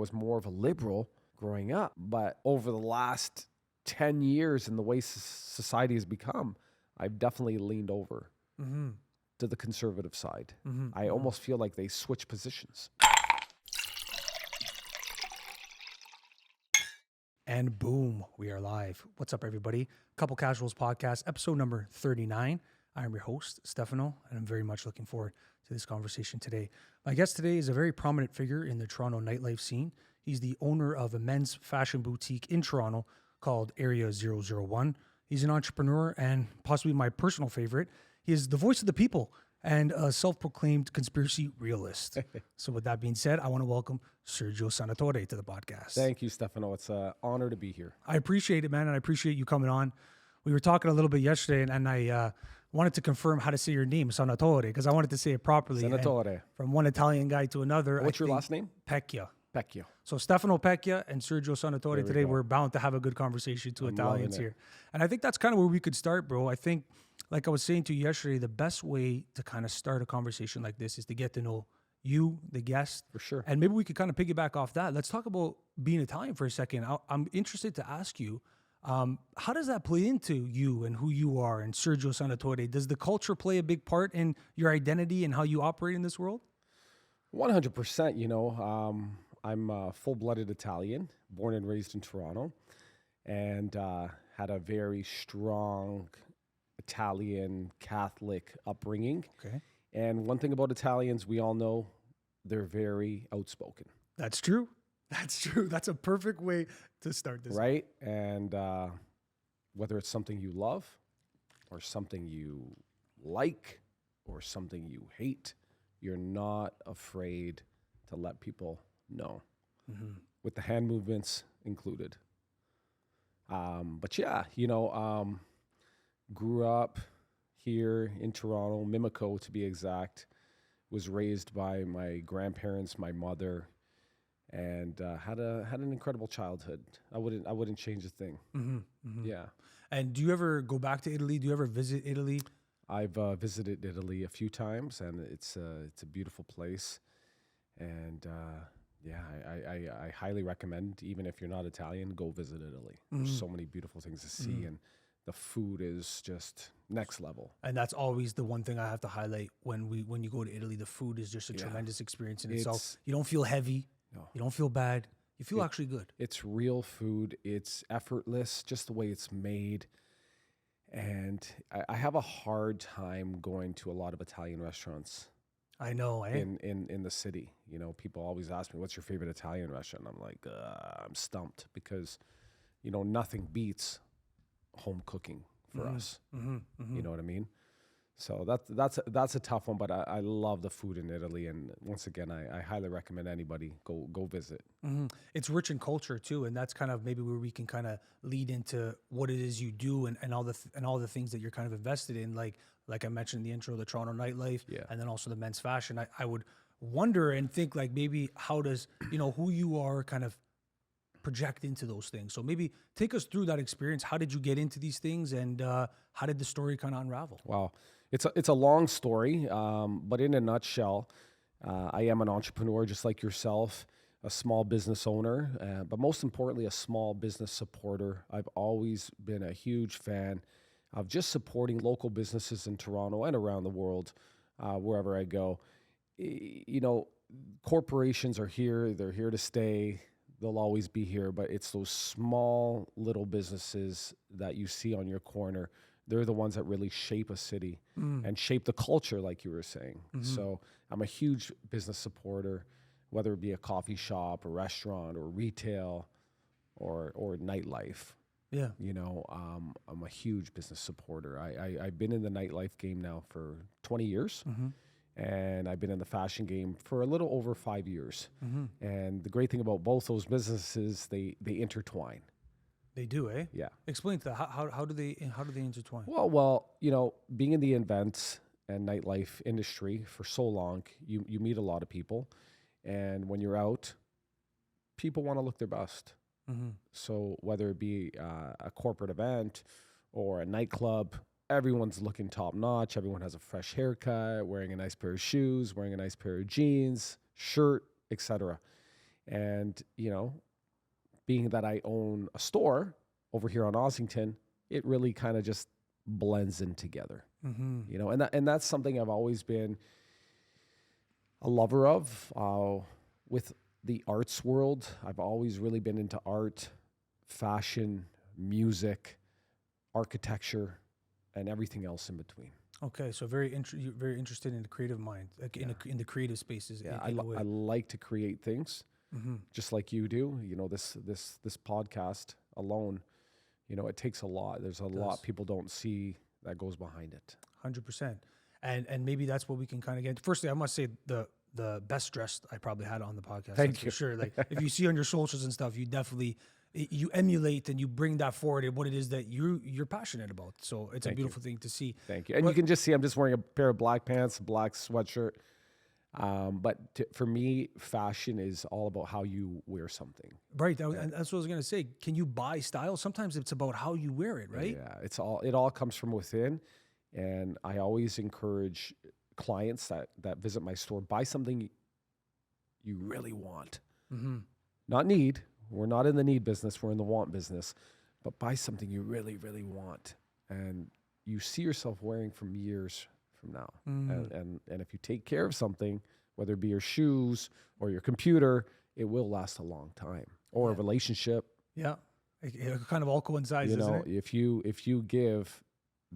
was more of a liberal growing up. But over the last 10 years and the way society has become, I've definitely leaned over to the conservative side. I almost feel like they switch positions. And boom, we are live. What's up, everybody? Couple Casuals Podcast, episode number 39. I am your host, Stefano, and I'm very much looking forward to this conversation today. My guest today is a very prominent figure in the Toronto nightlife scene. He's the owner of a men's fashion boutique in Toronto called Area 001. He's an entrepreneur and possibly my personal favorite. He is the voice of the people and a self-proclaimed conspiracy realist. So with that being said, I want to welcome Sergio Senatore to the podcast. Thank you, Stefano. It's an honor to be here. I appreciate it, man, and I appreciate you coming on. We were talking a little bit yesterday, and I wanted to confirm how to say your name, Senatore, because I wanted to say it properly. Senatore. From one Italian guy to another. What's your last name? Pecchia. Pecchio. So Stefano Pecchia and Sergio Senatore today, we're bound to have a good conversation to Italians here. And I think that's kind of where we could start, bro. I think, like I was saying to you yesterday, the best way to kind of start a conversation like this is to get to know you, the guest. For sure. And maybe we could kind of piggyback off that. Let's talk about being Italian for a second. I'm interested to ask you, how does that play into you and who you are and Sergio Senatore? Does the culture play a big part in your identity and how you operate in this world? 100%. You know, I'm a full-blooded Italian, born and raised in Toronto, and had a very strong Italian Catholic upbringing. Okay. And one thing about Italians, we all know they're very outspoken. That's true. That's true. That's a perfect way to start this. Right? And whether it's something you love or something you like or something you hate, you're not afraid to let people know, with the hand movements included. But yeah, you know, grew up here in Toronto, Mimico to be exact, was raised by my grandparents, my mother, and had an incredible childhood. I wouldn't change a thing. Yeah. And do you ever go back to Italy? Do you ever visit Italy? I've visited Italy a few times, and it's a beautiful place. And yeah, I highly recommend, even if you're not Italian, go visit Italy. There's so many beautiful things to see, and the food is just next level. And that's always the one thing I have to highlight when you go to Italy. The food is just a tremendous experience in itself. You don't feel heavy. No. You don't feel bad. You feel actually good. It's real food. It's effortless, just the way it's made. And I have a hard time going to a lot of Italian restaurants. I know, eh? In the city. You know, people always ask me, what's your favorite Italian restaurant? I'm like, I'm stumped because, you know, nothing beats home cooking for us. You know what I mean? So that's a tough one, but I love the food in Italy, and once again, I highly recommend anybody go visit. It's rich in culture too, and that's kind of maybe where we can kind of lead into what it is you do and all the things that you're kind of invested in, like I mentioned in the intro, the Toronto nightlife, and then also the men's fashion. I would wonder and think like maybe how does, you know, who you are kind of project into those things. So maybe take us through that experience. How did you get into these things, and how did the story kind of unravel? Wow. It's a long story, but in a nutshell, I am an entrepreneur just like yourself, a small business owner, but most importantly, a small business supporter. I've always been a huge fan of just supporting local businesses in Toronto and around the world, wherever I go. You know, corporations are here. They're here to stay. They'll always be here, but it's those small little businesses that you see on your corner. They're the ones that really shape a city and shape the culture, like you were saying. So I'm a huge business supporter, whether it be a coffee shop, a restaurant, or retail, or nightlife. Yeah. You know, I'm a huge business supporter. I've been in the nightlife game now for 20 years. And I've been in the fashion game for a little over 5 years. And the great thing about both those businesses, they intertwine. They do, eh? Yeah. Explain that. How do they intertwine? Well, you know, being in the events and nightlife industry for so long, you meet a lot of people, and when you're out, people want to look their best. So whether it be a corporate event or a nightclub, everyone's looking top notch. Everyone has a fresh haircut, wearing a nice pair of shoes, wearing a nice pair of jeans, shirt, etc. And, being that I own a store over here on Ossington, it really kind of just blends in together, and that's something I've always been a lover of. With the arts world, I've always really been into art, fashion, music, architecture, and everything else in between. Okay, so you're very interested in the creative mind, like in the creative spaces. Yeah, in a way. I like to create things, just like you do. This podcast alone, it takes a lot. There's a lot people don't see that goes behind it. 100%. And maybe that's what we can kind of get. Firstly, I must say the best dressed I probably had on the podcast. Thank you. you. For sure. Like if you see on your socials and stuff, you definitely you emulate and you bring that forward and what it is that you're passionate about. So it's a beautiful thing to see. Thank you. And you can just see I'm just wearing a pair of black pants, a black sweatshirt. But for me, fashion is all about how you wear something. Right. And that's what I was going to say. Can you buy style? Sometimes it's about how you wear it, right? Yeah. It all comes from within. And I always encourage clients that visit my store, buy something you really want. Not need. We're not in the need business. We're in the want business. But buy something you really, really want. And you see yourself wearing from years from now. And if you take care of something, whether it be your shoes or your computer, it will last a long time. Or a relationship. Yeah. It kind of all coincides, doesn't it? If you give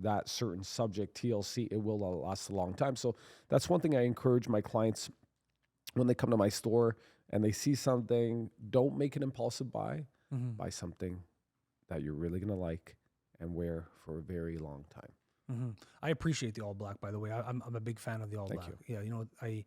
that certain subject TLC, it will last a long time. So that's one thing I encourage my clients when they come to my store and they see something. Don't make an impulsive buy. Buy something that you're really going to like and wear for a very long time. I appreciate the all black, by the way. I'm a big fan of the all black. You. Yeah,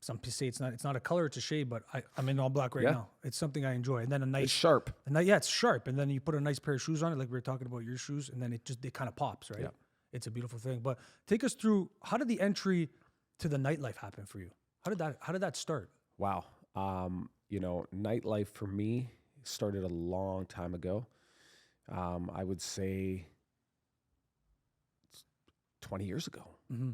some people say it's not a color, it's a shade, but I'm in all black right now. It's something I enjoy. And then It's sharp. It's sharp. And then you put a nice pair of shoes on it, like we were talking about your shoes, and then it kind of pops, right? Yeah. It's a beautiful thing. But take us through, how did the entry to the nightlife happen for you? How did that start? Wow. Nightlife for me started a long time ago. I would say 20 years ago.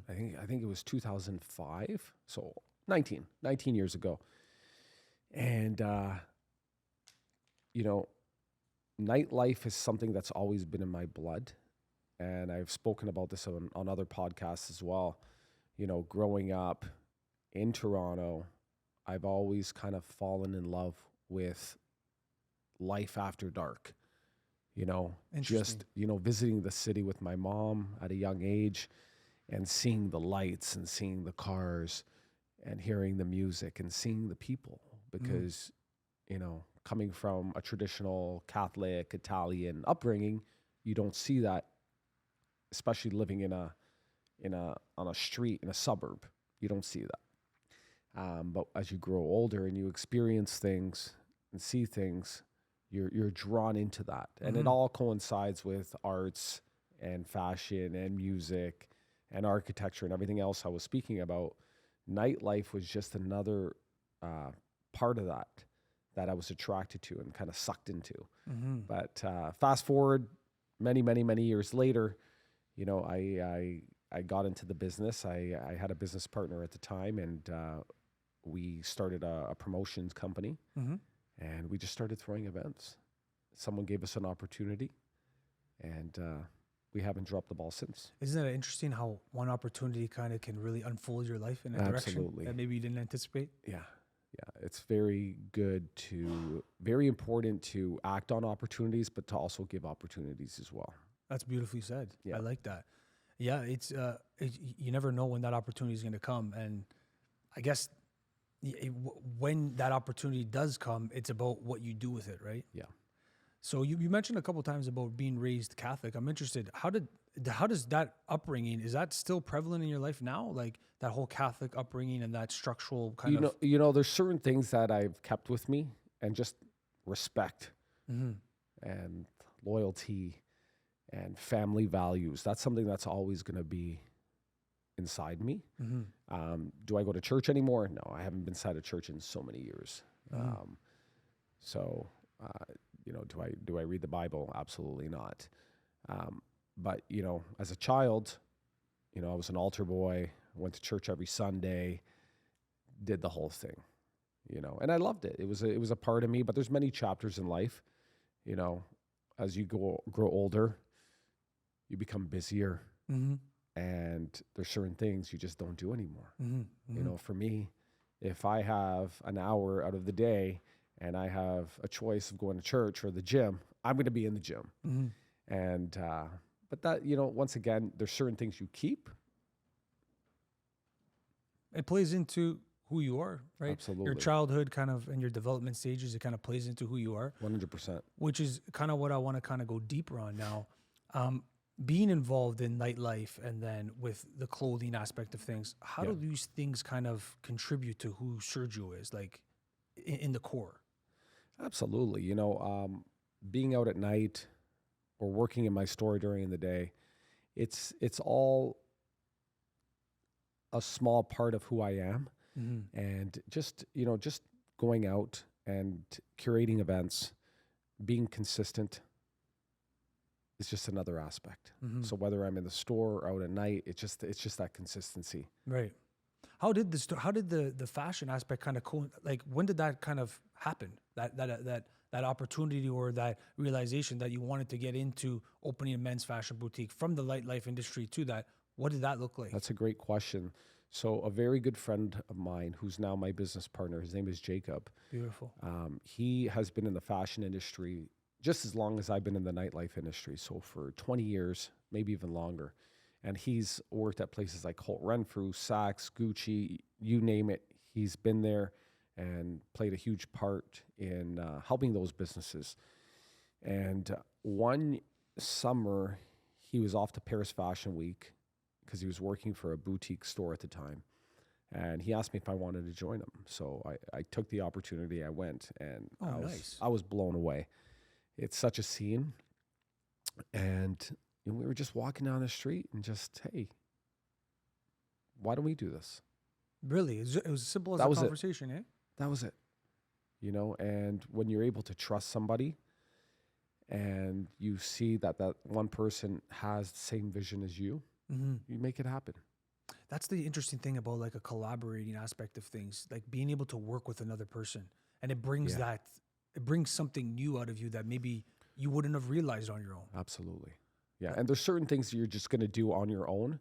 I think it was 2005. So 19 years ago. And, nightlife is something that's always been in my blood. And I've spoken about this on other podcasts as well. Growing up in Toronto, I've always kind of fallen in love with life after dark. Just, visiting the city with my mom at a young age and seeing the lights and seeing the cars and hearing the music and seeing the people, because, coming from a traditional Catholic Italian upbringing, you don't see that, especially living on a street in a suburb. You don't see that. But as you grow older and you experience things and see things, you're drawn into that. And it all coincides with arts and fashion and music and architecture and everything else I was speaking about. Nightlife was just another part of that I was attracted to and kind of sucked into. But fast forward many, many, many years later, I got into the business. I had a business partner at the time, and we started a promotions company, and we just started throwing events. Someone gave us an opportunity, and we haven't dropped the ball since. Isn't it interesting how one opportunity kind of can really unfold your life in a direction that maybe you didn't anticipate? Yeah. It's very important to act on opportunities, but to also give opportunities as well. That's beautifully said. Yeah. I like that. Yeah, you never know when that opportunity is going to come. And I guess when that opportunity does come, it's about what you do with it, right? Yeah. So you mentioned a couple of times about being raised Catholic. I'm interested. How does that upbringing, is that still prevalent in your life now? Like that whole Catholic upbringing and that structural kind of... There's certain things that I've kept with me, and just respect and loyalty and family values. That's something that's always going to be inside me. Do I go to church anymore? No, I haven't been inside a church in so many years. Do I read the Bible? Absolutely not. But, as a child, I was an altar boy, went to church every Sunday, did the whole thing. and I loved it. It was a part of me, but there's many chapters in life, as you grow older, you become busier, Mm-hmm. and there's certain things you just don't do anymore. Mm-hmm. For me, if I have an hour out of the day and I have a choice of going to church or the gym, I'm going to be in the gym. Mm-hmm. And, but that, once again, there's certain things you keep. It plays into who you are, right? Absolutely. Your childhood kind of and your development stages, it kind of plays into who you are. 100%. Which is kind of what I want to kind of go deeper on now. Being involved in nightlife and then with the clothing aspect of things, how do these things kind of contribute to who Sergio is, like in the core? Absolutely. Being out at night or working in my store during the day, it's all a small part of who I am. Mm-hmm. And just going out and curating events, being consistent is just another aspect. Mm-hmm. So whether I'm in the store or out at night, it's just that consistency. Right. How did the fashion aspect kind of like when did that kind of happen? That opportunity or that realization that you wanted to get into opening a men's fashion boutique from the nightlife industry to that, what did that look like? That's a great question. So a very good friend of mine, who's now my business partner, his name is Jacob. Beautiful. He has been in the fashion industry just as long as I've been in the nightlife industry. So for 20 years, maybe even longer. And he's worked at places like Holt Renfrew, Saks, Gucci, you name it. He's been there and played a huge part in helping those businesses. And one summer, he was off to Paris Fashion Week because he was working for a boutique store at the time. And he asked me if I wanted to join him. So I took the opportunity, I went, and I was blown away. It's such a scene. And we were just walking down the street and just, hey, why don't we do this? Really? It was as simple as That a was it. conversation, eh? That was it. And when you're able to trust somebody and you see that one person has the same vision as you, you make it happen. That's the interesting thing about like a collaborating aspect of things, like being able to work with another person, and it brings something new out of you that maybe you wouldn't have realized on your own. Absolutely. Yeah. And there's certain things that you're just going to do on your own.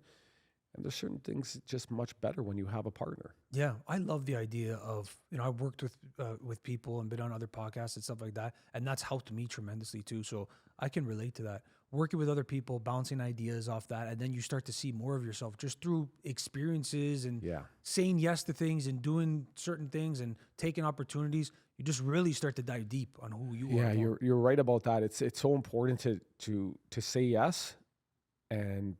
And there's certain things just much better when you have a partner. Yeah. I love the idea of, I've worked with people and been on other podcasts and stuff like that. And that's helped me tremendously too. So I can relate to that. Working with other people, bouncing ideas off that. And then you start to see more of yourself just through experiences and saying yes to things and doing certain things and taking opportunities. You just really start to dive deep on who you are. Yeah, you're right about that. It's so important to say yes and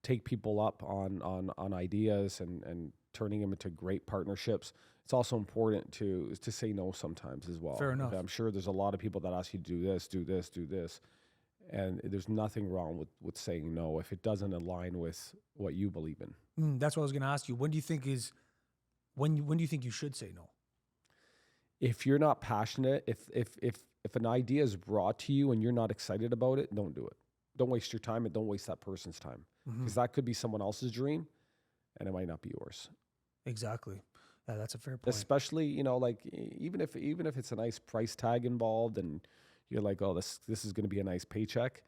take people up on ideas and turning them into great partnerships. It's also important to say no sometimes as well. Fair enough. I'm sure there's a lot of people that ask you to do this, do this, do this. And there's nothing wrong with saying no if it doesn't align with what you believe in. That's what I was going to ask you. When do you think when do you think you should say no? If you're not passionate, if an idea is brought to you and you're not excited about it, don't do it. Don't waste your time and don't waste that person's time because that could be someone else's dream and it might not be yours. Exactly. Yeah, that's a fair point. Especially, like even if it's a nice price tag involved and you're like, oh, this is going to be a nice paycheck.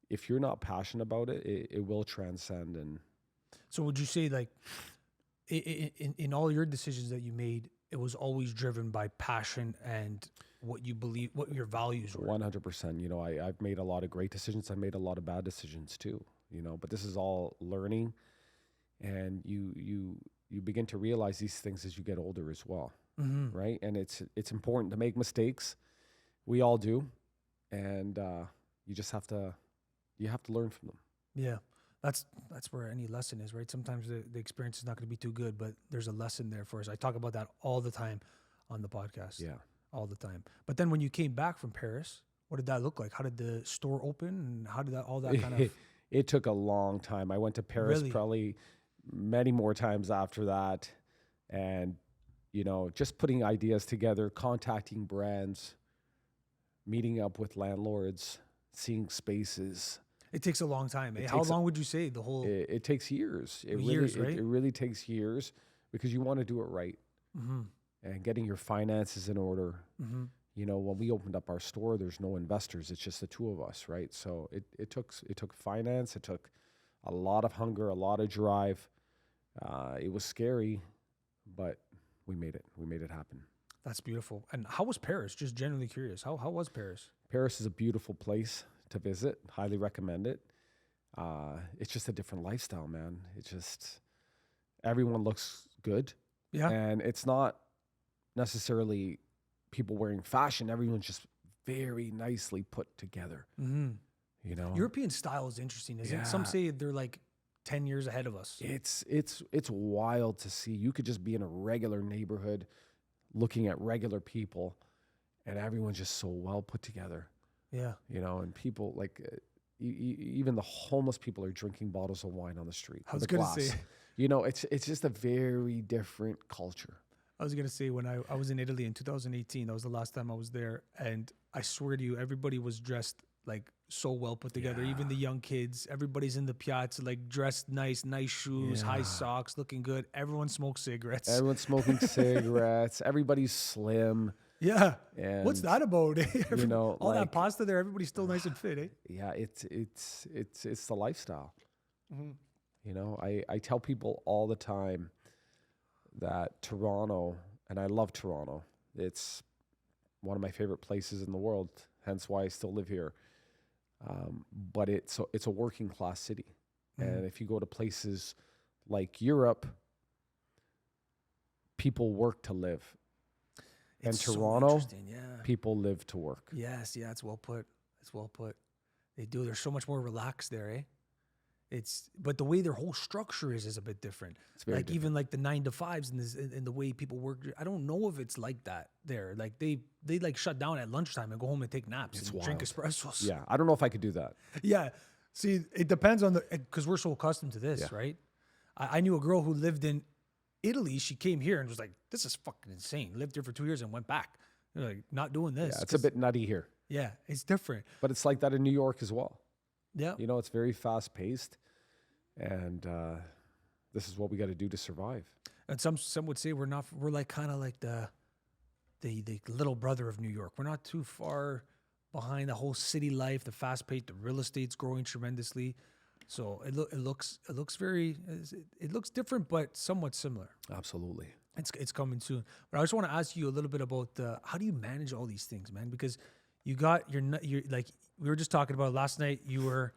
If you're not passionate about it, it will transcend. And so would you say like in all your decisions that you made, it was always driven by passion and what you believe, what your values were? 100%. I've made a lot of great decisions. I've made a lot of bad decisions too, but this is all learning. And you begin to realize these things as you get older as well. Right. And it's important to make mistakes. We all do. And you just have to learn from them. Yeah. That's where any lesson is, right? Sometimes the experience is not going to be too good, but there's a lesson there for us. I talk about that all the time on the podcast. Yeah. All the time. But then when you came back from Paris, what did that look like? How did the store open and how did all that kind of... It took a long time. I went to Paris probably many more times after that. And, just putting ideas together, contacting brands, meeting up with landlords, seeing spaces. It takes a long time. How long would you say the whole... It takes years. Years, right? It really takes years because you want to do it right. and getting your finances in order. Mm-hmm. You know, when we opened up our store, there's no investors. It's just the two of us, right? So it took finance. It took a lot of hunger, a lot of drive. It was scary, but we made it. We made it happen. That's beautiful. And how was Paris? Just genuinely curious. How was Paris? Paris is a beautiful place to visit. Highly recommend it. It's just a different lifestyle, man. It's just everyone looks good, Yeah. and it's not necessarily people wearing fashion. Everyone's just very nicely put together. Mm-hmm. You know, European style is interesting, isn't it? Some Yeah. say they're like 10 years ahead of us. it's wild to see. You could just be in a regular neighborhood, looking at regular people, and everyone's just so well put together. Yeah. You know, and people like even the homeless people are drinking bottles of wine on the street. I was with a gonna glass. say- You know, it's just a very different culture. I was going to say when I was in Italy in 2018, that was the last time I was there. And I swear to you, everybody was dressed like so well put together. Even the young kids, everybody's in the piazza, like dressed nice shoes, high Yeah. socks, looking good. Everyone smokes cigarettes. Everyone's smoking cigarettes. Everybody's slim. Yeah. And What's that about? you know, all that like- pasta there, everybody's still nice and fit, eh? Yeah, it's the lifestyle. Mm-hmm. You know, I tell people all the time that Toronto, and I love Toronto. It's one of my favorite places in the world, hence why I still live here. But it's a working class city. And if you go to places like Europe, people work to live. And It's so Toronto, interesting, yeah. people live to work. Yes, yeah, it's well put. It's well put. They do. They're so much more relaxed there, eh? But the way their whole structure is a bit different. It's very Like different. even like the 9 to 5s and the way people work. I don't know if it's like that there. Like they like shut down at lunchtime and go home and take naps It's and drink wild. espressos. Yeah, I don't know if I could do that. Yeah. See, it depends on because we're so accustomed to this, Yeah. right? I knew a girl who lived in Italy. She came here and was like, "This is fucking insane." Lived here for 2 years and went back. They're like, not doing this. Yeah, it's a 'cause- bit nutty here, Yeah, it's different. but it's like that in New York as well. Yeah. You know, it's very fast paced, and this is what we got to do to survive. And some would say we're like kind of like the little brother of New York. We're not too far behind the whole city life, the fast pace, the real estate's growing tremendously. So it looks different, but somewhat similar. Absolutely. It's coming soon. But I just want to ask you a little bit about how do you manage all these things, man? Because you're like we were just talking about last night. You're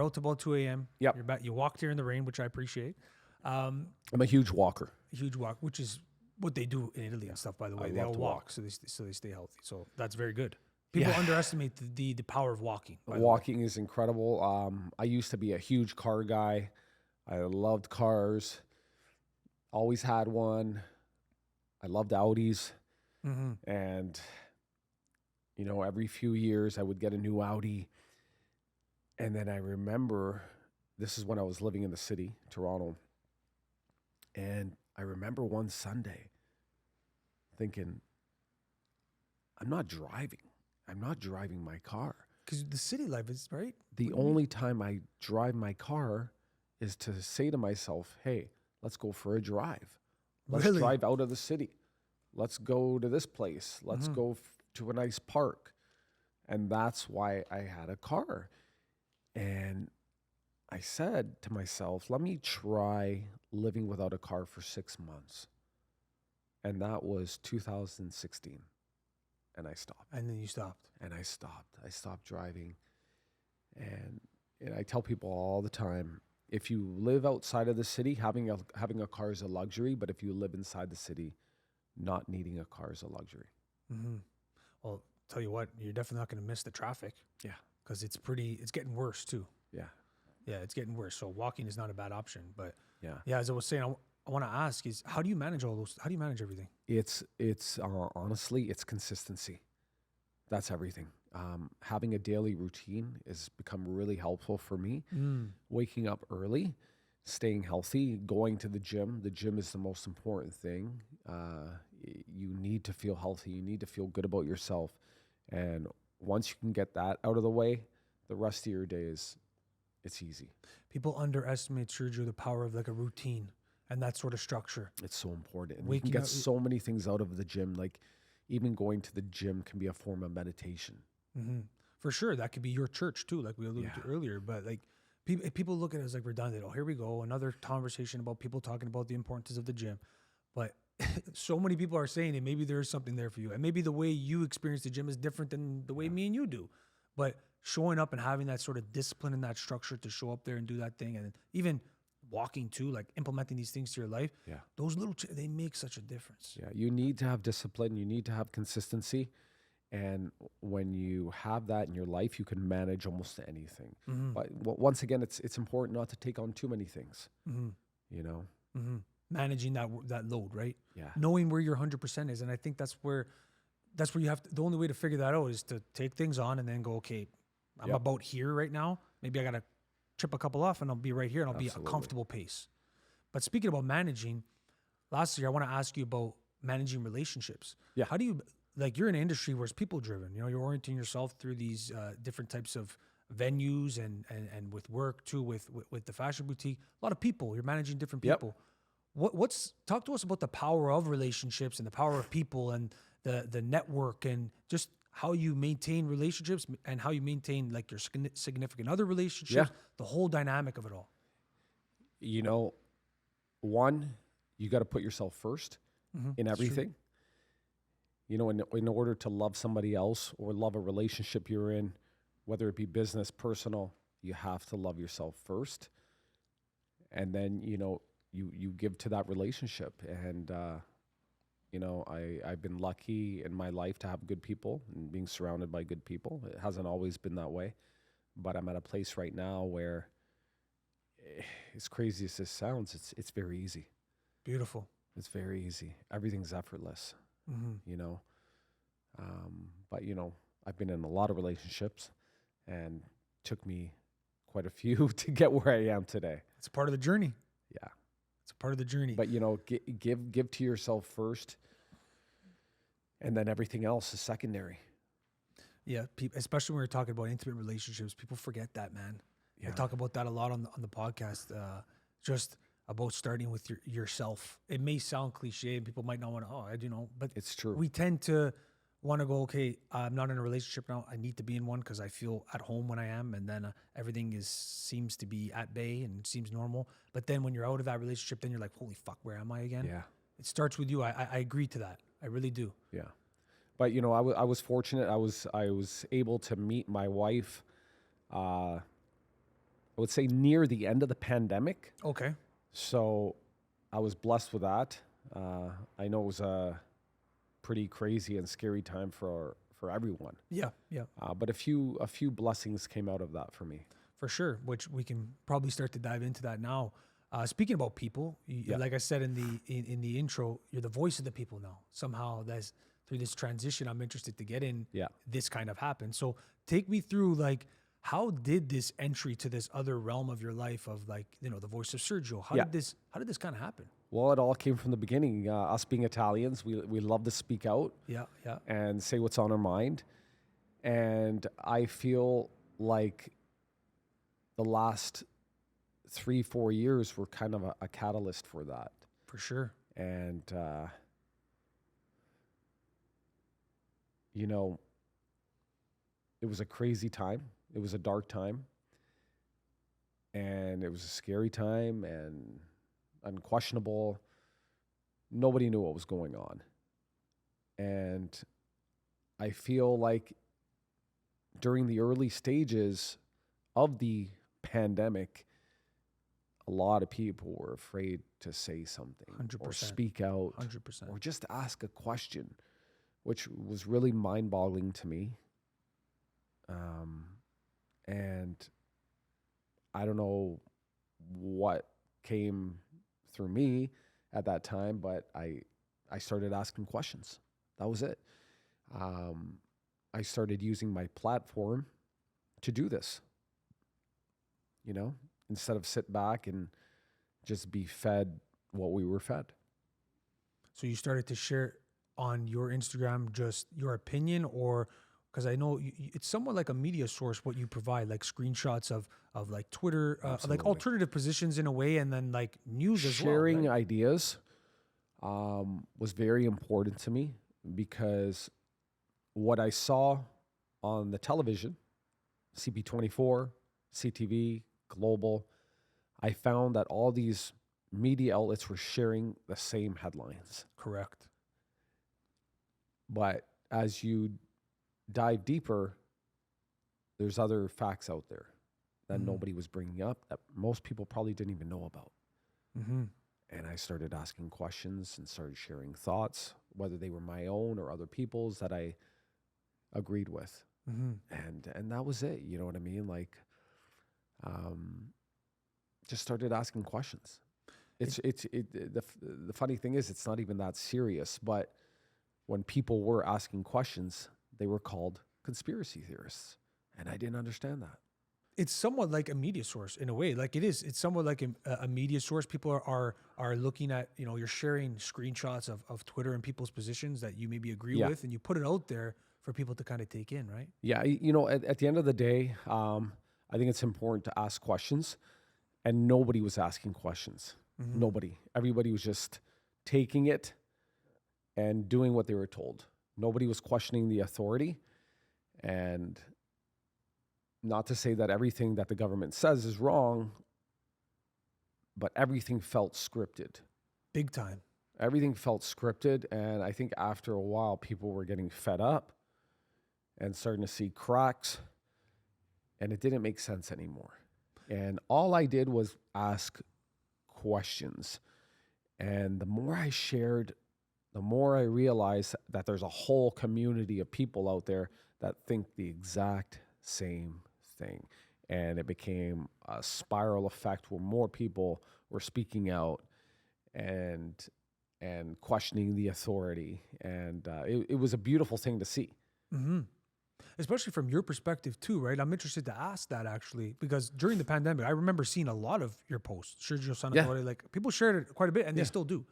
out about 2 a.m. Yep. You're back. You walked here in the rain, which I appreciate. I'm a huge walker. Huge walk, which is what they do in Italy and stuff. By the way, they love all to walk, walk. so they stay healthy. So that's very good. People underestimate the power of walking. by the way. Walking is incredible. I used to be a huge car guy. I loved cars. Always had one. I loved Audis. Mm-hmm. And, you know, every few years I would get a new Audi. And then I remember, this is when I was living in the city, Toronto. And I remember one Sunday thinking, I'm not driving my car. Because the city life is right. The only time I drive my car is to say to myself, hey, let's go for a drive. Let's Really? drive out of the city. Let's go to this place. Let's go to a nice park. And that's why I had a car. And I said to myself, let me try living without a car for 6 months. And that was 2016. And I stopped. And then you stopped. And I stopped. I stopped driving. And I tell people all the time, if you live outside of the city, having a car is a luxury, but if you live inside the city, not needing a car is a luxury. Mm-hmm. Well, tell you what, you're definitely not going to miss the traffic. Yeah. Because it's getting worse too. Yeah. Yeah, it's getting worse. So walking is not a bad option. But Yeah. as I was saying, I want to ask is how do you manage all those? How do you manage everything? It's honestly, it's consistency. That's everything. Having a daily routine has become really helpful for me. Waking up early, staying healthy, going to the gym. The gym is the most important thing. You need to feel healthy. You need to feel good about yourself. And once you can get that out of the way, the rest of your day it's easy. People underestimate, Sergio, the power of like a routine and that sort of structure. It's so important. And we can Waking get up, so many things out of the gym. Like even going to the gym can be a form of meditation. for sure, that could be your church too, like we alluded to Yeah. earlier. But like people look at it as like redundant. Oh, here we go, another conversation about people talking about the importance of the gym. But so many people are saying it. Maybe there is something there for you, and maybe the way you experience the gym is different than the way me and you do. But showing up and having that sort of discipline and that structure to show up there and do that thing, and even walking too, like implementing these things to your life, Yeah. those little they make such a difference. Yeah. You need to have discipline. You need to have consistency. And when you have that in your life, you can manage almost anything. But once again, it's important not to take on too many things, you know? Managing that load, right? Yeah. Knowing where your 100% is, and I think that's where you have to, the only way to figure that out is to take things on and then go, okay, I'm Yep. about here right now. Maybe I gotta chip a couple off, and I'll be right here, and I'll be at a Absolutely. comfortable pace. But speaking about managing, lastly, I want to ask you about managing relationships. Yeah. How do you, like, you're in an industry where it's people driven, you know, you're orienting yourself through these different types of venues and with work too, with the fashion boutique, a lot of people, you're managing different Yep. people. What's talk to us about the power of relationships and the power of people and the network and just how you maintain relationships and how you maintain like your significant other relationships, the whole dynamic of it all. You know, one, you got to put yourself first in everything. You know, in order to love somebody else or love a relationship you're in, whether it be business, personal, you have to love yourself first. And then, you know, you give to that relationship. And, you know, I've been lucky in my life to have good people and being surrounded by good people. It hasn't always been that way, but I'm at a place right now where, as crazy as this sounds, it's very easy. Beautiful. It's very easy. Everything's effortless, you know. But, you know, I've been in a lot of relationships and took me quite a few to get where I am today. It's a part of the journey. Yeah. It's a part of the journey. But, you know, give to yourself first, and then everything else is secondary. Yeah, especially when we're talking about intimate relationships, people forget that, man. I Yeah. talk about that a lot on the podcast, just about starting with yourself. It may sound cliche and people might not want to, I do know, but It's true. we tend to want to go, okay, I'm not in a relationship now. I need to be in one because I feel at home when I am. And then everything seems to be at bay and seems normal. But then when you're out of that relationship, then you're like, holy fuck, where am I again? Yeah. It starts with you. I agree to that. I really do. Yeah. But, you know, I was fortunate. I was able to meet my wife, I would say near the end of the pandemic. Okay. So I was blessed with that. I know it was a pretty crazy and scary time for everyone. Yeah. Yeah. But a few blessings came out of that for me. For sure, which we can probably start to dive into that now. Speaking about people, like I said in the intro, you're the voice of the people now. Somehow that's through this transition I'm interested to get in. Yeah. This kind of happened. So take me through, like, how did this entry to this other realm of your life of, like, you know, the voice of Sergio? How did this kind of happen? Well, it all came from the beginning. Us being Italians, we love to speak out. Yeah. Yeah. And say what's on our mind. And I feel like the last 3-4 years were kind of a catalyst for that. For sure. And, you know, it was a crazy time. It was a dark time. And it was a scary time and unquestionable. Nobody knew what was going on. And I feel like during the early stages of the pandemic, a lot of people were afraid to say something 100%. or speak out 100%. or just ask a question, which was really mind-boggling to me. And I don't know what came through me at that time, but I started asking questions. That was it. I started using my platform to do this, you know, instead of sit back and just be fed what we were fed. So you started to share on your Instagram just your opinion, or Because I know it's somewhat like a media source, what you provide, like screenshots of like Twitter, like Absolutely. alternative positions in a way, and then like news as well. Sharing Right? ideas was very important to me because what I saw on the television, CP24, CTV, Global, I found that all these media outlets were sharing the same headlines. Correct. But as you dive deeper, there's other facts out there that nobody was bringing up that most people probably didn't even know about. Mm-hmm. And I started asking questions and started sharing thoughts, whether they were my own or other people's that I agreed with. Mm-hmm. And that was it. You know what I mean? Like, just started asking questions. The funny thing is, it's not even that serious. But when people were asking questions, they were called conspiracy theorists, and I didn't understand that. It's somewhat like a media source in a way. Like it is. It's somewhat like a media source. People are looking at, you're sharing screenshots of Twitter and people's positions that you maybe agree Yeah. with, and you put it out there for people to kind of take in, right? Yeah, at the end of the day, I think it's important to ask questions, and nobody was asking questions. Nobody. Everybody was just taking it and doing what they were told. Nobody was questioning the authority. And not to say that everything that the government says is wrong, but everything felt scripted. Big time. Everything felt scripted. And I think after a while, people were getting fed up and starting to see cracks, and it didn't make sense anymore. And all I did was ask questions. And the more I shared, the more I realized that there's a whole community of people out there that think the exact same thing. And it became a spiral effect where more people were speaking out and questioning the authority. And it was a beautiful thing to see. Mm-hmm. Especially from your perspective too, right? I'm interested to ask that actually, because during the pandemic, I remember seeing a lot of your posts, Sergio, Senatore, like people shared it quite a bit, and they still do.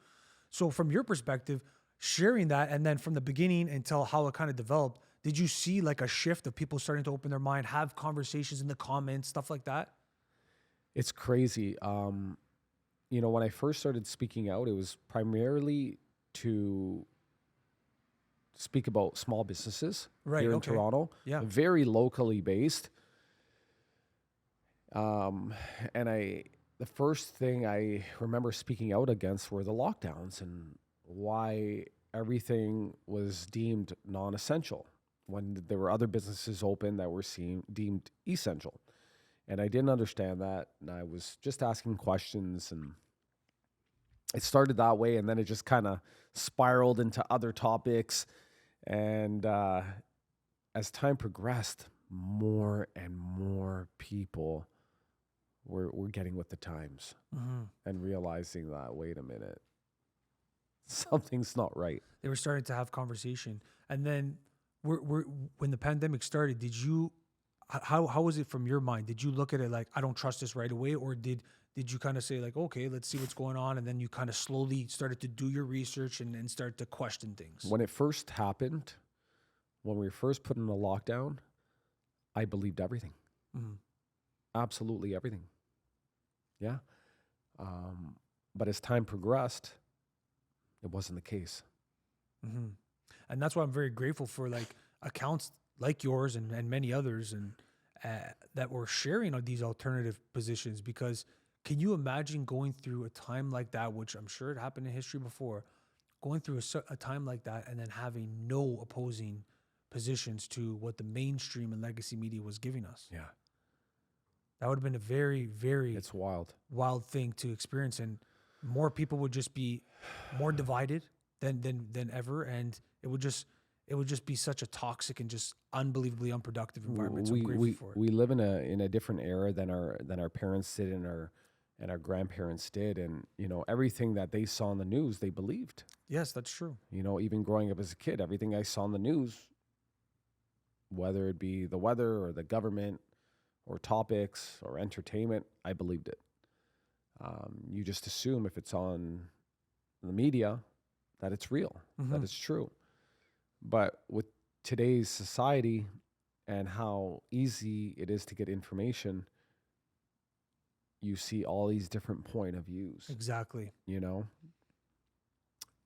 So from your perspective, sharing that, and then from the beginning until how it kind of developed, did you see like a shift of people starting to open their mind, have conversations in the comments, stuff like that? It's crazy. When I first started speaking out, it was primarily to speak about small businesses here in Toronto, very locally based. And the first thing I remember speaking out against were the lockdowns and why everything was deemed non-essential when there were other businesses open that were deemed essential. And I didn't understand that. And I was just asking questions, and it started that way. And then it just kind of spiraled into other topics. And as time progressed, more and more people were getting with the times and realizing that, wait a minute, something's not right. They were starting to have conversation. And then when the pandemic started, how was it from your mind? Did you look at it like, I don't trust this right away? Or did you kind of say like, okay, let's see what's going on? And then you kind of slowly started to do your research and start to question things? When it first happened, when we were first put in a lockdown, I believed everything. Absolutely everything. Yeah. But as time progressed, it wasn't the case. And that's why I'm very grateful for like accounts like yours and many others and that were sharing on these alternative positions, because can you imagine going through a time like that, which I'm sure it happened in history before, going through a time like that and then having no opposing positions to what the mainstream and legacy media was giving us? Yeah. That would have been a very, very It's wild thing to experience. And more people would just be more divided than ever. And it would just be such a toxic and just unbelievably unproductive environment. So I'm grateful for it. We live in a different era than our parents did and our grandparents did. And, everything that they saw on the news, they believed. Yes, that's true. Even growing up as a kid, everything I saw on the news, whether it be the weather or the government or topics or entertainment, I believed it. You just assume if it's on the media that it's real, that it's true. But with today's society and how easy it is to get information, you see all these different point of views, Exactly. you know?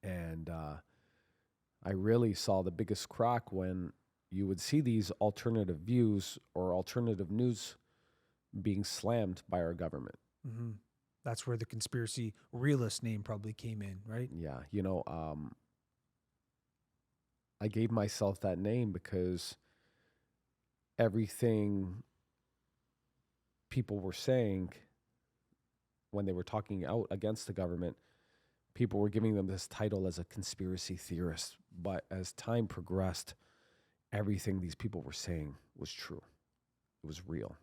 And I really saw the biggest crack when you would see these alternative views or alternative news being slammed by our government. Hmm. That's where the conspiracy realist name probably came in, right? Yeah, I gave myself that name because everything people were saying when they were talking out against the government, people were giving them this title as a conspiracy theorist. But as time progressed, everything these people were saying was true. It was real.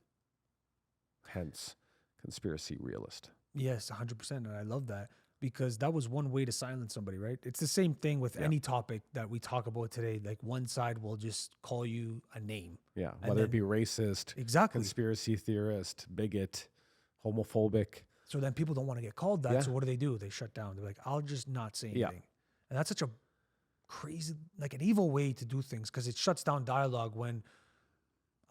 Hence, conspiracy realist. Yes, 100%. And I love that because that was one way to silence somebody, right? It's the same thing with Yeah. any topic that we talk about today. Like one side will just call you a name. Yeah, And whether it be then- racist, Exactly. conspiracy theorist, bigot, homophobic. So then people don't want to get called that. Yeah. So what do? They shut down. They're like, I'll just not say anything. Yeah. And that's such a crazy, like an evil way to do things because it shuts down dialogue when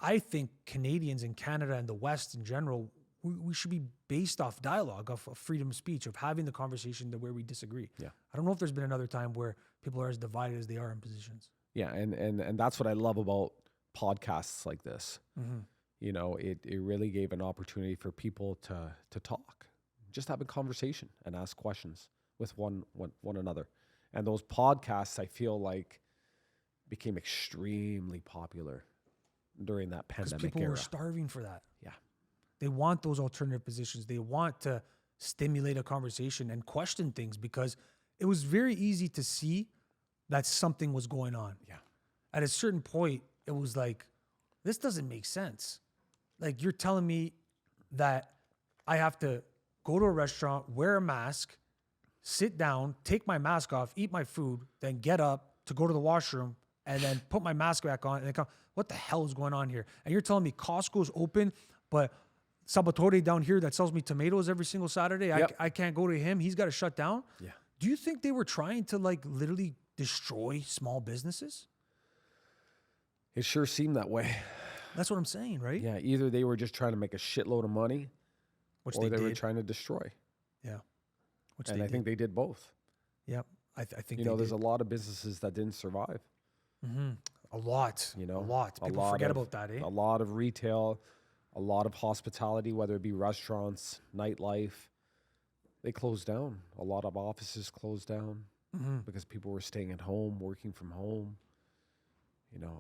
I think Canadians in Canada and the West in general, we should be based off dialogue, of freedom of speech, of having the conversation where we disagree. Yeah. I don't know if there's been another time where people are as divided as they are in positions. Yeah, and that's what I love about podcasts like this. Mm-hmm. It really gave an opportunity for people to talk, just have a conversation and ask questions with one another. And those podcasts, I feel like, became extremely popular during that Because pandemic people era. were starving for that. Yeah. They want those alternative positions. They want to stimulate a conversation and question things because it was very easy to see that something was going on. Yeah. At a certain point, it was like, this doesn't make sense. Like, you're telling me that I have to go to a restaurant, wear a mask, sit down, take my mask off, eat my food, then get up to go to the washroom and then put my mask back on and then come, what the hell is going on here? And you're telling me Costco's open, but Salvatore down here that sells me tomatoes every single Saturday, Yep. I can't go to him. He's got to shut down. Yeah. Do you think they were trying to like literally destroy small businesses? It sure seemed that way. That's what I'm saying, right? Yeah, either they were just trying to make a shitload of money Which or they they were did. trying to destroy. Yeah. Which And they I did. think they did both. Yep. I think There's a lot of businesses that didn't survive. a lot. You know, a lot. a People lot forget of- about that, eh? A lot of retail, a lot of hospitality, whether it be restaurants, nightlife, they closed down. A lot of offices closed down because people were staying at home, working from home.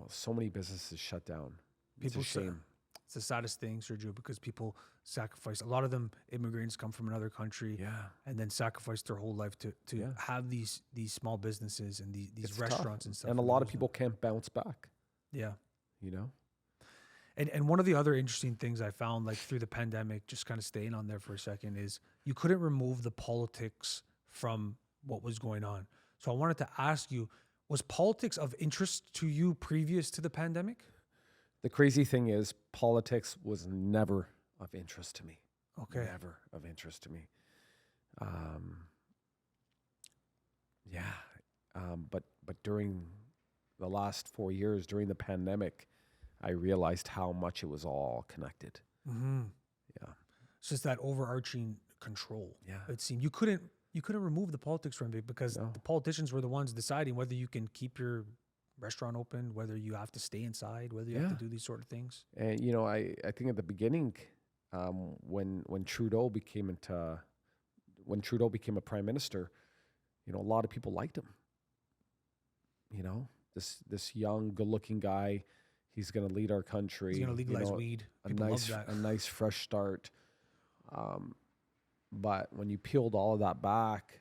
So many businesses shut down. It's People a shame. It's the saddest thing, Sergio, because people sacrifice. A lot of them, immigrants, come from another country, Yeah. and then sacrifice their whole life to Yeah. have these small businesses and these It's tough. restaurants and stuff. And a that lot of goes people can't bounce back, on. Yeah. you know? And one of the other interesting things I found, like through the pandemic, just kind of staying on there for a second, is you couldn't remove the politics from what was going on. So I wanted to ask you, was politics of interest to you previous to the pandemic? The crazy thing is, politics was never of interest to me. Okay. Never of interest to me. Yeah. But during the last 4 years, during the pandemic, I realized how much it was all connected. Mm-hmm. Yeah. It's just that overarching control. Yeah. It seemed you couldn't remove the politics from it because No. the politicians were the ones deciding whether you can keep your restaurant open, whether you have to stay inside, whether you have Yeah. to do these sort of things. And I think at the beginning, when Trudeau became a prime minister, a lot of people liked him. This young, good-looking guy, he's going to lead our country. He's going to legalize weed. A People nice, love that. a nice fresh start. But when you peeled all of that back,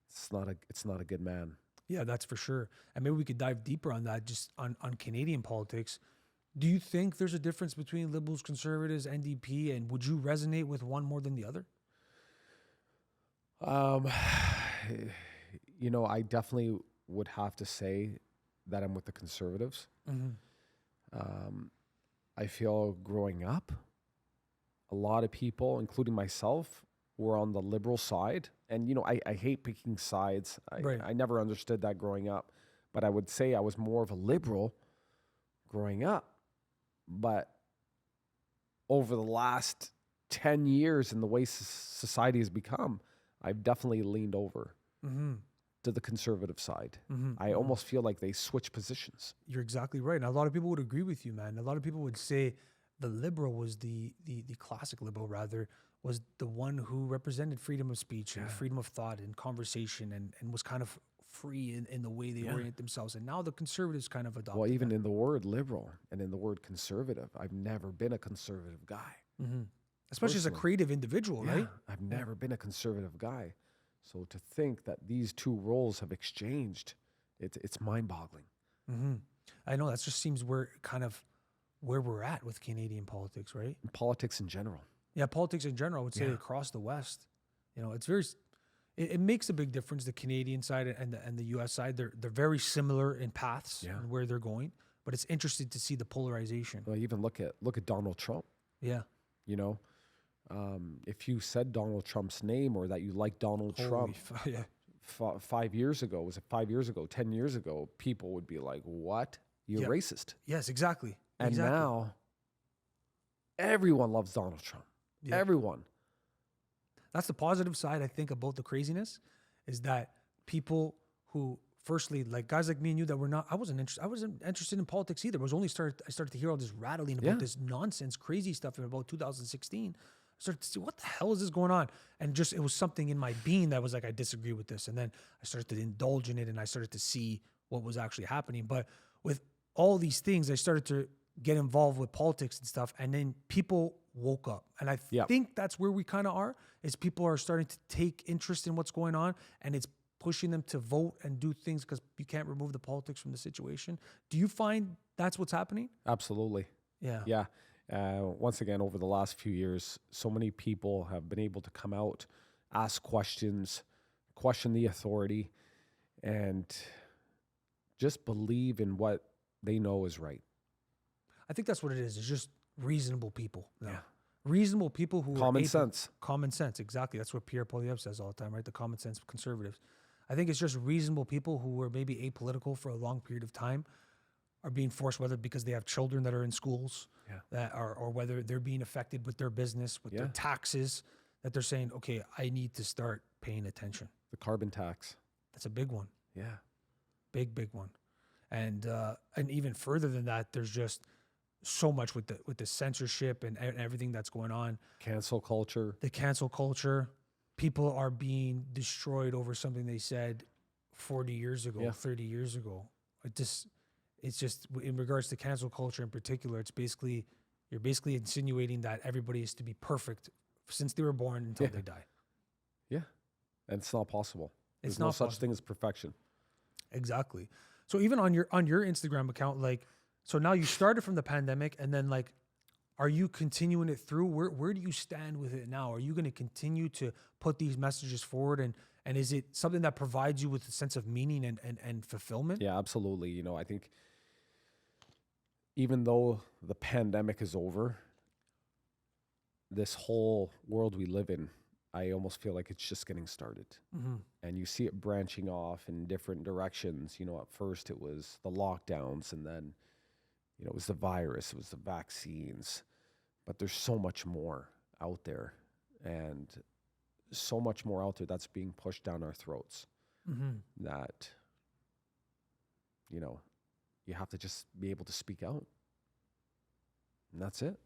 it's not a good man. Yeah, that's for sure. And maybe we could dive deeper on that, just on Canadian politics. Do you think there's a difference between Liberals, Conservatives, NDP, and would you resonate with one more than the other? I definitely would have to say that I'm with the Conservatives. I feel growing up, a lot of people, including myself, were on the Liberal side. And, I hate picking sides. Right. I never understood that growing up. but I would say I was more of a liberal growing up. But over the last 10 years and the way society has become, I've definitely leaned over to the conservative side. I almost feel like they switch positions. You're exactly right. And a lot of people would agree with you, man. A lot of people would say the liberal was the classic liberal, rather, was the one who represented freedom of speech and freedom of thought and conversation and was kind of free in the way they orient themselves. And now the conservatives kind of adopted Well, even in the word liberal and in the word conservative, I've never been a conservative guy. especially as a personally. creative individual, right? I've never been a conservative guy. So to think that these two roles have exchanged, it's mind-boggling. I know that just seems where we're at with Canadian politics, right? And politics in general. Yeah, politics in general, I would say across the West, it's very. It makes a big difference. The Canadian side and the U.S. side, they're very similar in paths and where they're going, but it's interesting to see the polarization. Well, even look at Donald Trump. Yeah, You know, if you said Donald Trump's name or that you like Donald Trump yeah, 5 years ago, was it 5 years ago, 10 years ago, people would be like, "What? You're racist." yes, exactly. And now everyone loves Donald Trump. Yeah. Everyone. That's the positive side, I think, about the craziness, is that people who, firstly, like guys like me and you, that were not, I wasn't interested in politics either. I started to hear all this rattling about this nonsense, crazy stuff in about 2016. I started to see, what the hell is this going on? And just, it was something in my being that was like, I disagree with this. And then I started to indulge in it and I started to see what was actually happening. But with all these things, I started to get involved with politics and stuff. And then people woke up. And I think that's where we kind of are, is people are starting to take interest in what's going on, and it's pushing them to vote and do things because you can't remove the politics from the situation. Do you find that's what's happening? Absolutely. Yeah. Yeah. Once again, over the last few years, so many people have been able to come out, ask questions, question the authority, and just believe in what they know is right. I think that's what it is. It's just reasonable people. No. Yeah. Reasonable people who Common sense. Common sense, exactly. That's what Pierre Poilievre says all the time, right? The common sense conservatives. I think it's just reasonable people who were maybe apolitical for a long period of time are being forced, whether because they have children that are in schools, that are, or whether they're being affected with their business, with their taxes, that they're saying, okay, I need to start paying attention. The carbon tax. That's a big one. Yeah. Big one. And even further than that, there's just so much with the censorship and everything that's going on. Cancel culture. The cancel culture. People are being destroyed over something they said 40 years ago, 30 years ago. It's just in regards to cancel culture in particular, you're basically insinuating that everybody is to be perfect since they were born until they die. Yeah. And it's not possible. There's not no such possible. thing as perfection. Exactly. So even on your Instagram account, like, so now you started from the pandemic, and then like, are you continuing it through? Where do you stand with it now? Are you going to continue to put these messages forward, and is it something that provides you with a sense of meaning and fulfillment? Yeah, absolutely. I think even though the pandemic is over, this whole world we live in, I almost feel like it's just getting started. And you see it branching off in different directions. At first it was the lockdowns, and then, it was the virus, it was the vaccines. But there's so much more out there, and so much more out there that's being pushed down our throats that, you have to just be able to speak out. And that's it.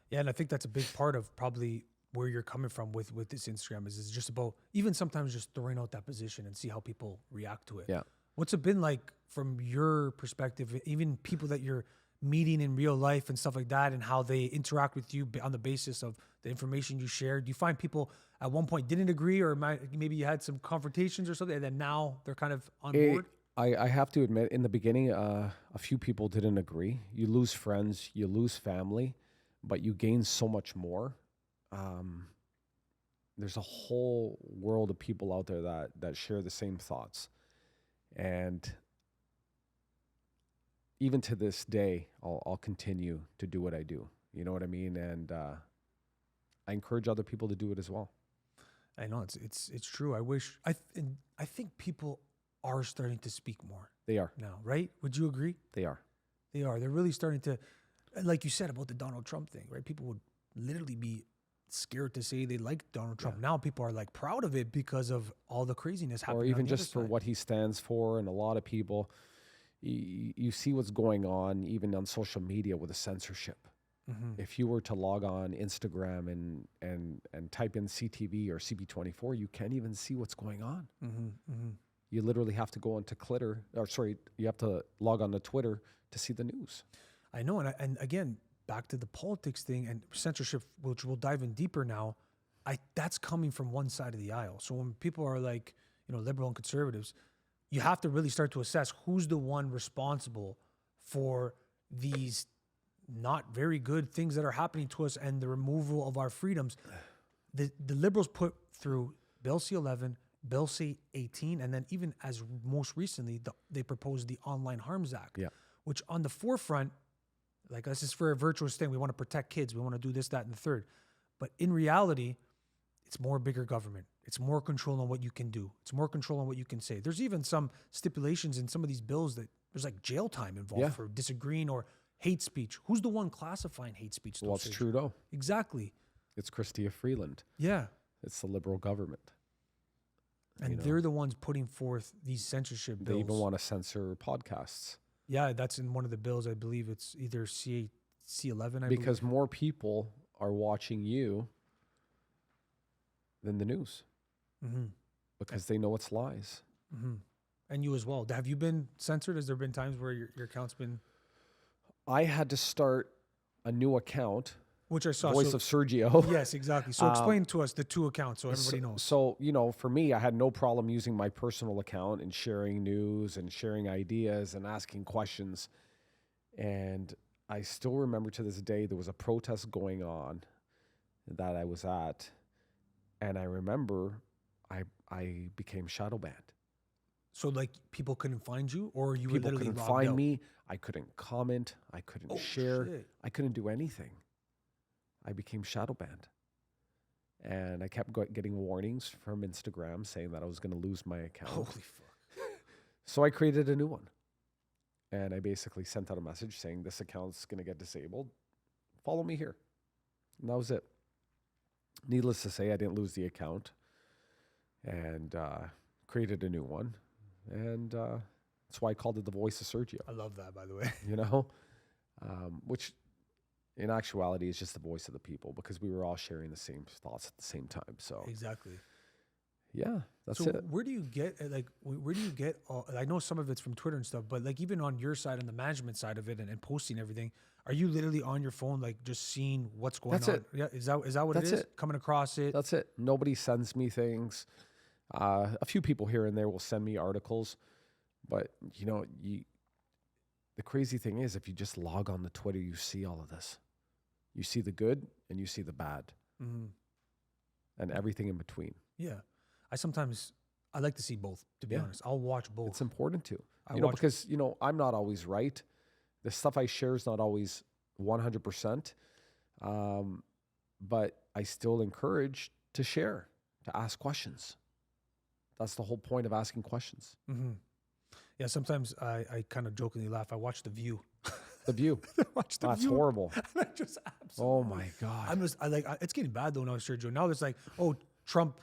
Yeah, and I think that's a big part of probably where you're coming from with this Instagram is it's just about even sometimes just throwing out that position and see how people react to it. Yeah. What's it been like from your perspective, even people that you're meeting in real life and stuff like that, and how they interact with you on the basis of the information you share? Do you find people at one point didn't agree, or maybe you had some confrontations or something, and then now they're kind of on board? I have to admit, in the beginning, a few people didn't agree. You lose friends, you lose family, but you gain so much more. There's a whole world of people out there that share the same thoughts. And even to this day, I'll continue to do what I do. You know what I mean? And I encourage other people to do it as well. I know it's true. I think people are starting to speak more They are. now, right? Would you agree? They are. They are. They're really starting to, and like you said about the Donald Trump thing, right? People would literally be scared to say they like Donald Trump. Now people are like proud of it because of all the craziness happening. Or on even the other just for side. what he stands for. And a lot of people, you see what's going on even on social media with the censorship. If you were to log on Instagram and type in CTV or CB24, you can't even see what's going on. You literally have to go onto Twitter, you have to log on to Twitter to see the news. I know, and again, back to the politics thing and censorship, which we'll dive in deeper now. That's coming from one side of the aisle. So when people are like, liberal and conservatives, you have to really start to assess who's the one responsible for these not very good things that are happening to us and the removal of our freedoms. The liberals put through Bill C-11, Bill C-18, and then even as most recently, they proposed the Online Harms Act, which on the forefront, like this is for a virtuous thing. We want to protect kids. We want to do this, that, and the third. But in reality, it's more bigger government. It's more control on what you can do. It's more control on what you can say. There's even some stipulations in some of these bills that there's like jail time involved for disagreeing or hate speech. Who's the one classifying hate speech? Well, it's Trudeau. Exactly. It's Chrystia Freeland. Yeah. It's the Liberal government. And they're the ones putting forth these censorship bills. They even want to censor podcasts. Yeah, that's in one of the bills. I believe it's either C-11, because more people are watching you than the news. Because they know it's lies. And you as well. Have you been censored? Has there been times where your account's been... I had to start a new account, which I saw. Voice of Sergio. Yes, exactly. So explain to us the two accounts so everybody knows. So, for me, I had no problem using my personal account and sharing news and sharing ideas and asking questions. And I still remember to this day, there was a protest going on that I was at. And I remember I became shadow banned. So like people couldn't find you, or you people were literally couldn't find out? me. I couldn't comment. I couldn't share. Shit. I couldn't do anything. I became shadow banned. And I kept getting warnings from Instagram saying that I was going to lose my account. Holy fuck. So I created a new one. And I basically sent out a message saying this account's going to get disabled. Follow me here. And that was it. Needless to say, I didn't lose the account. And created a new one. And that's why I called it the Voice of Sergio. I love that, by the way. Which in actuality is just the voice of the people, because we were all sharing the same thoughts at the same time. So exactly. Yeah, that's so it. Where do you get I know some of it's from Twitter and stuff, but like even on your side, on the management side of it and posting everything, are you literally on your phone, like just seeing what's going That's on? it. Yeah. Is that what That's it is? it. Coming across it? That's it. Nobody sends me things. A few people here and there will send me articles, but the crazy thing is, if you just log on to Twitter, you see all of this. You see the good and you see the bad, and everything in between. Yeah, I like to see both. To be honest, I'll watch both. It's important to because I'm not always right. The stuff I share is not always 100%, but I still encourage to share, to ask questions. That's the whole point of asking questions. Yeah, sometimes I kind of jokingly laugh. I watch The View. The View. That's horrible. I just absolutely. Oh my God. It's getting bad though now, Sergio. Now there's like, Trump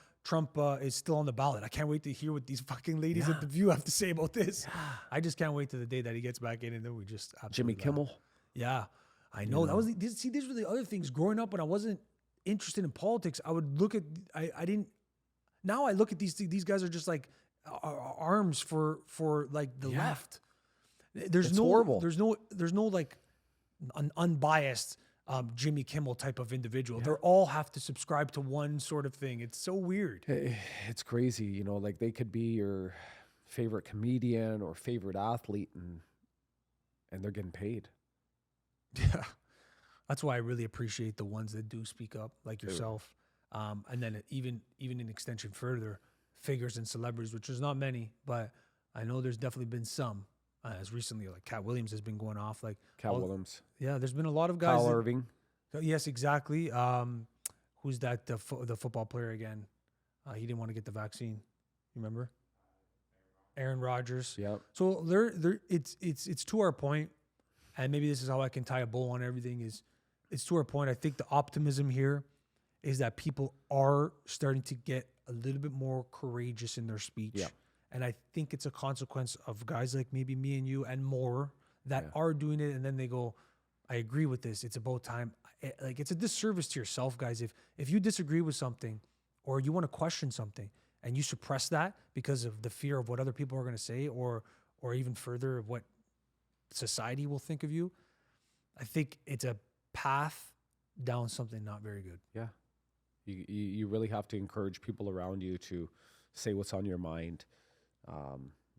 is still on the ballot. I can't wait to hear what these fucking ladies at The View have to say about this. Yeah. I just can't wait to the day that he gets back in, and then we just Jimmy Kimmel. Yeah, I know. That was these were the other things. Growing up when I wasn't interested in politics, I would look at I didn't. Now I look at these guys are just like arms for like the left. It's horrible. There's no like an unbiased Jimmy Kimmel type of individual. They all have to subscribe to one sort of thing. It's so weird. It's crazy, like they could be your favorite comedian or favorite athlete, and they're getting paid. Yeah, that's why I really appreciate the ones that do speak up, like yourself. And then even an extension further, figures and celebrities, which there's not many, but I know there's definitely been some. As recently, like Cat Williams has been going off. Like Williams. Yeah, there's been a lot of guys. Kyle Irving. Yes, exactly. Who's that? The football player again? He didn't want to get the vaccine. You remember? Aaron Rodgers. Yep. So it's to our point, and maybe this is how I can tie a bow on everything. It's to our point. I think the optimism here is that people are starting to get a little bit more courageous in their speech. Yeah. And I think it's a consequence of guys like maybe me and you and more that are doing it. And then they go, I agree with this. It's about time. Like, it's a disservice to yourself, guys. If you disagree with something or you want to question something and you suppress that because of the fear of what other people are going to say, or even further of what society will think of you, I think it's a path down something not very good. Yeah. You really have to encourage people around you to say what's on your mind.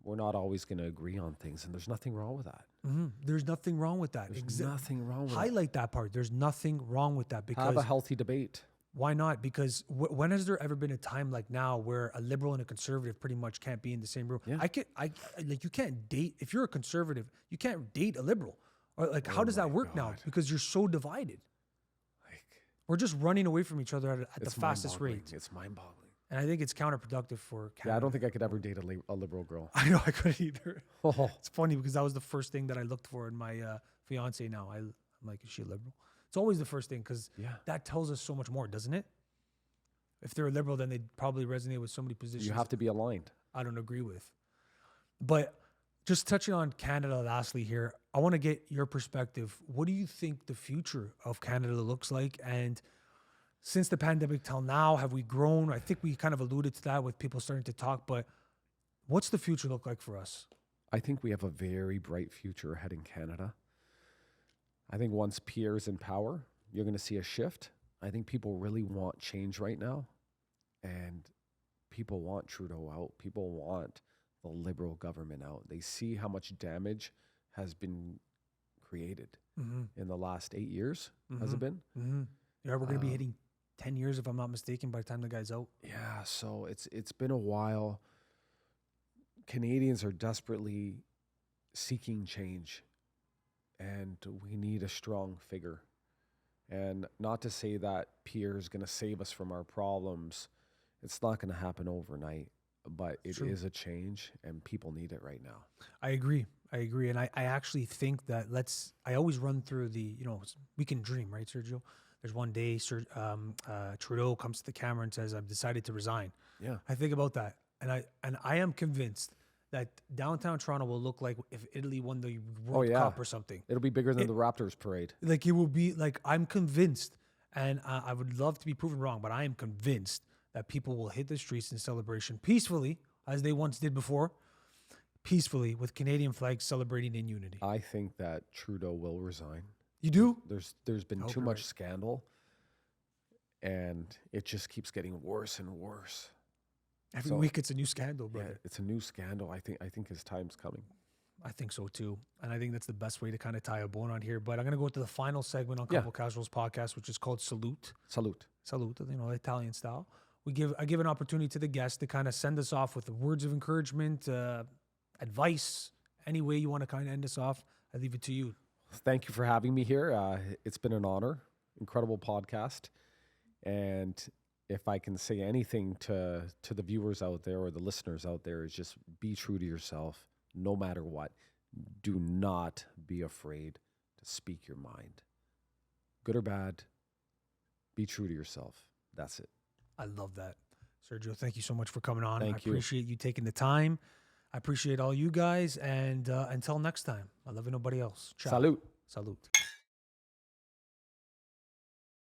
We're not always going to agree on things, and there's nothing wrong with that. Mm-hmm. There's nothing wrong with that. There's nothing wrong with Highlight that part. There's nothing wrong with that, that. Have a because healthy debate. why not? Because when has there ever been a time like now where a liberal and a conservative pretty much can't be in the same room? Yeah. Like, you can't date, if you're a conservative, you can't date a liberal. Or like, how does that work now? God. Because you're so divided. Like, We're just running away from each other at the it's fastest mind-boggling. rate. It's mind-boggling. And I think it's counterproductive for Canada. Yeah, I don't think I could ever date a liberal girl. I know I couldn't either. Oh, It's funny because that was the first thing that I looked for in my fiance now. I'm like, is she a liberal? It's always the first thing, because yeah. that tells us so much more, doesn't it? If they're a liberal, then they'd probably resonate with so many positions You have to be aligned. I don't agree with. But just touching on Canada lastly here, I want to get your perspective. What do you think the future of Canada looks like? And since the pandemic till now, have we grown? I think we kind of alluded to that with people starting to talk, but what's the future look like for us? I think we have a very bright future ahead in Canada. I think once Pierre's in power, you're going to see a shift. I think people really want change right now, and people want Trudeau out. People want the Liberal government out. They see how much damage has been created in the last 8 years, has it been? Mm-hmm. Yeah, we're going to be hitting 10 years, if I'm not mistaken, by the time the guy's out. Yeah, so it's been a while. Canadians are desperately seeking change, and we need a strong figure. And not to say that Pierre is going to save us from our problems. It's not going to happen overnight, but it is a change, and people need it right now. I agree. And I actually think that I always run through we can dream, right, Sergio? There's one day Trudeau comes to the camera and says, I've decided to resign. Yeah. I think about that. And I am convinced that downtown Toronto will look like if Italy won the World Cup or something. It'll be bigger than the Raptors parade. Like, it will be like, I'm convinced, and I would love to be proven wrong, but I am convinced that people will hit the streets in celebration peacefully, as they once did before, peacefully, with Canadian flags celebrating in unity. I think that Trudeau will resign. You do? There's been too much scandal, and it just keeps getting worse and worse. Every week it's a new scandal, brother. Yeah, it's a new scandal. I think his time's coming. I think so too. And I think that's the best way to kind of tie a bone on here. But I'm going to go to the final segment on Couple Casuals podcast, which is called Salute. Salute. Salute, Italian style. I give an opportunity to the guest to kind of send us off with the words of encouragement, advice, any way you want to kind of end us off. I leave it to you. Thank you for having me here. It's been an honor. Incredible podcast. And if I can say anything to the viewers out there or the listeners out there, is just be true to yourself no matter what. Do not be afraid to speak your mind. Good or bad, be true to yourself. That's it. I love that. Sergio, thank you so much for coming on. Thank you. I appreciate you taking the time. I appreciate all you guys. And until next time, I love you, nobody else. Ciao. Salute. Salute.